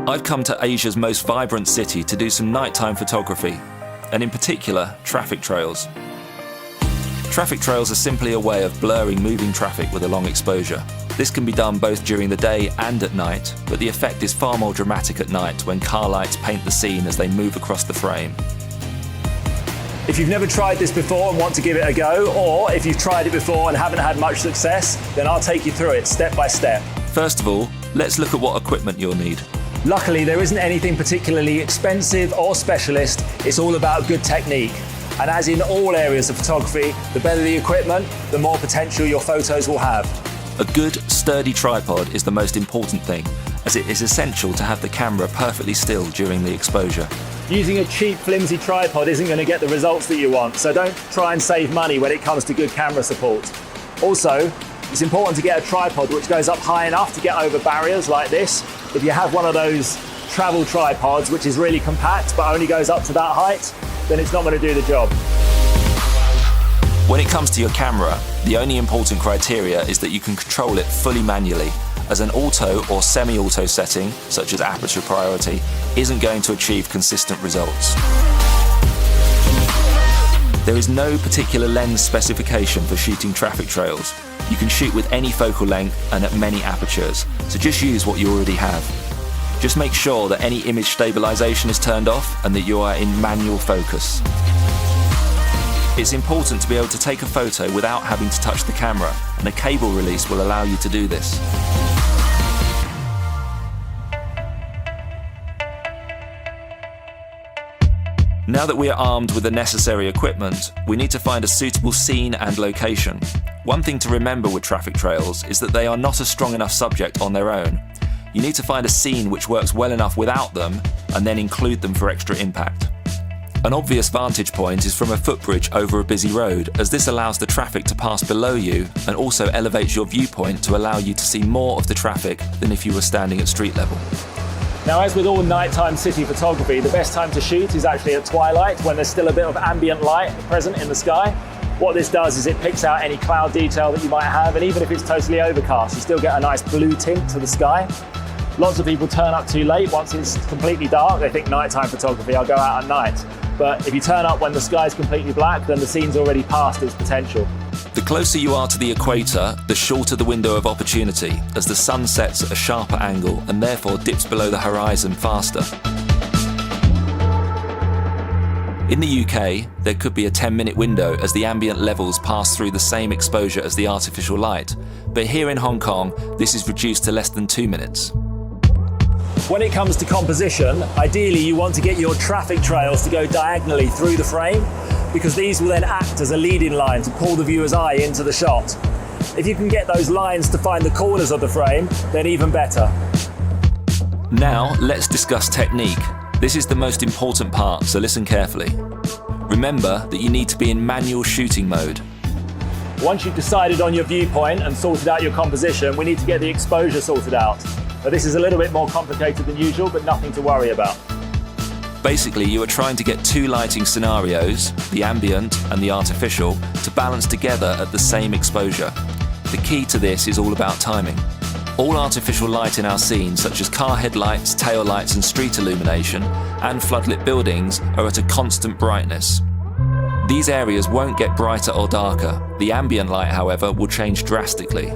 I've come to Asia's most vibrant city to do some nighttime photography, and in particular, traffic trails. Traffic trails are simply a way of blurring moving traffic with a long exposure. This can be done both during the day and at night, but the effect is far more dramatic at night when car lights paint the scene as they move across the frame. If you've never tried this before and want to give it a go, or if you've tried it before and haven't had much success, then I'll take you through it step by step. First of all, let's look at what equipment you'll need. Luckily, there isn't anything particularly expensive or specialist. It's all about good technique. And as in all areas of photography, the better the equipment, the more potential your photos will have. A good, sturdy tripod is the most important thing, as it is essential to have the camera perfectly still during the exposure. Using a cheap, flimsy tripod isn't going to get the results that you want, so don't try and save money when it comes to good camera support. Also, it's important to get a tripod which goes up high enough to get over barriers like this. If you have one of those travel tripods, which is really compact but only goes up to that height, then it's not going to do the job. When it comes to your camera, the only important criteria is that you can control it fully manually, as an auto or semi-auto setting, such as aperture priority, isn't going to achieve consistent results. There is no particular lens specification for shooting traffic trails. You can shoot with any focal length and at many apertures, so just use what you already have. Just make sure that any image stabilization is turned off and that you are in manual focus. It's important to be able to take a photo without having to touch the camera, and a cable release will allow you to do this. Now that we are armed with the necessary equipment, we need to find a suitable scene and location. One thing to remember with traffic trails is that they are not a strong enough subject on their own. You need to find a scene which works well enough without them, and then include them for extra impact. An obvious vantage point is from a footbridge over a busy road, as this allows the traffic to pass below you and also elevates your viewpoint to allow you to see more of the traffic than if you were standing at street level. Now, as with all nighttime city photography, the best time to shoot is actually at twilight, when there's still a bit of ambient light present in the sky. What this does is it picks out any cloud detail that you might have, and even if it's totally overcast, you still get a nice blue tint to the sky. Lots of people turn up too late once it's completely dark. They think nighttime photography, I'll go out at night. But if you turn up when the sky's completely black, then the scene's already past its potential. The closer you are to the equator, the shorter the window of opportunity, as the sun sets at a sharper angle and therefore dips below the horizon faster. In the UK, there could be a 10-minute window as the ambient levels pass through the same exposure as the artificial light, but here in Hong Kong, this is reduced to less than 2 minutes. When it comes to composition, ideally you want to get your traffic trails to go diagonally through the frame, because these will then act as a leading line to pull the viewer's eye into the shot. If you can get those lines to find the corners of the frame, then even better. Now, let's discuss technique. This is the most important part, so listen carefully. Remember that you need to be in manual shooting mode. Once you've decided on your viewpoint and sorted out your composition, we need to get the exposure sorted out. Now, this is a little bit more complicated than usual, but nothing to worry about. Basically, you are trying to get two lighting scenarios, the ambient and the artificial, to balance together at the same exposure. The key to this is all about timing. All artificial light in our scene, such as car headlights, tail lights and street illumination, and floodlit buildings, are at a constant brightness. These areas won't get brighter or darker. The ambient light, however, will change drastically.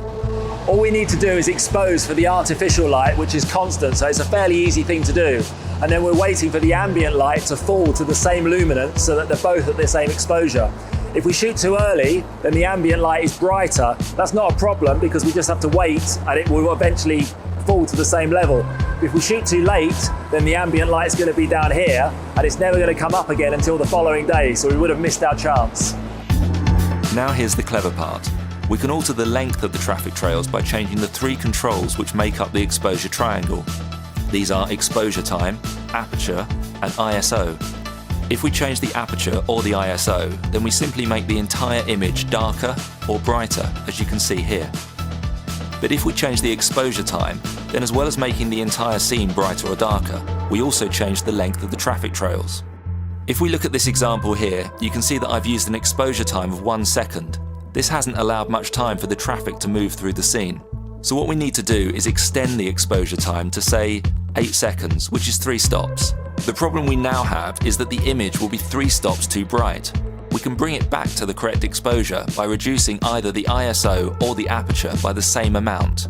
All we need to do is expose for the artificial light, which is constant, so it's a fairly easy thing to do. And then we're waiting for the ambient light to fall to the same luminance so that they're both at the same exposure. If we shoot too early, then the ambient light is brighter. That's not a problem because we just have to wait and it will eventually fall to the same level. If we shoot too late, then the ambient light is going to be down here and it's never going to come up again until the following day, so we would have missed our chance. Now here's the clever part. We can alter the length of the traffic trails by changing the three controls which make up the exposure triangle. These are exposure time, aperture, and ISO. If we change the aperture or the ISO, then we simply make the entire image darker or brighter, as you can see here. But if we change the exposure time, then as well as making the entire scene brighter or darker, we also change the length of the traffic trails. If we look at this example here, you can see that I've used an exposure time of 1 second. This hasn't allowed much time for the traffic to move through the scene. So what we need to do is extend the exposure time to, say, 8 seconds, which is 3 stops. The problem we now have is that the image will be 3 stops too bright. We can bring it back to the correct exposure by reducing either the ISO or the aperture by the same amount.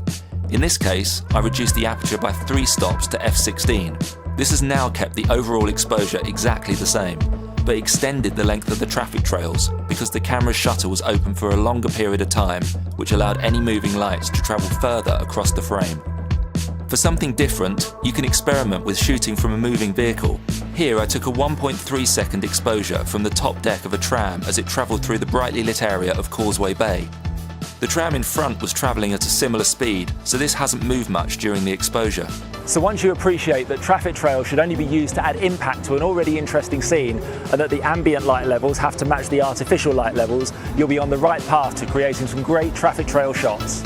In this case, I reduced the aperture by 3 stops to f16. This has now kept the overall exposure exactly the same, but extended the length of the traffic trails because the camera's shutter was open for a longer period of time, which allowed any moving lights to travel further across the frame. For something different, you can experiment with shooting from a moving vehicle. Here I took a 1.3 second exposure from the top deck of a tram as it travelled through the brightly lit area of Causeway Bay. The tram in front was travelling at a similar speed, so this hasn't moved much during the exposure. So once you appreciate that traffic trails should only be used to add impact to an already interesting scene, and that the ambient light levels have to match the artificial light levels, you'll be on the right path to creating some great traffic trail shots.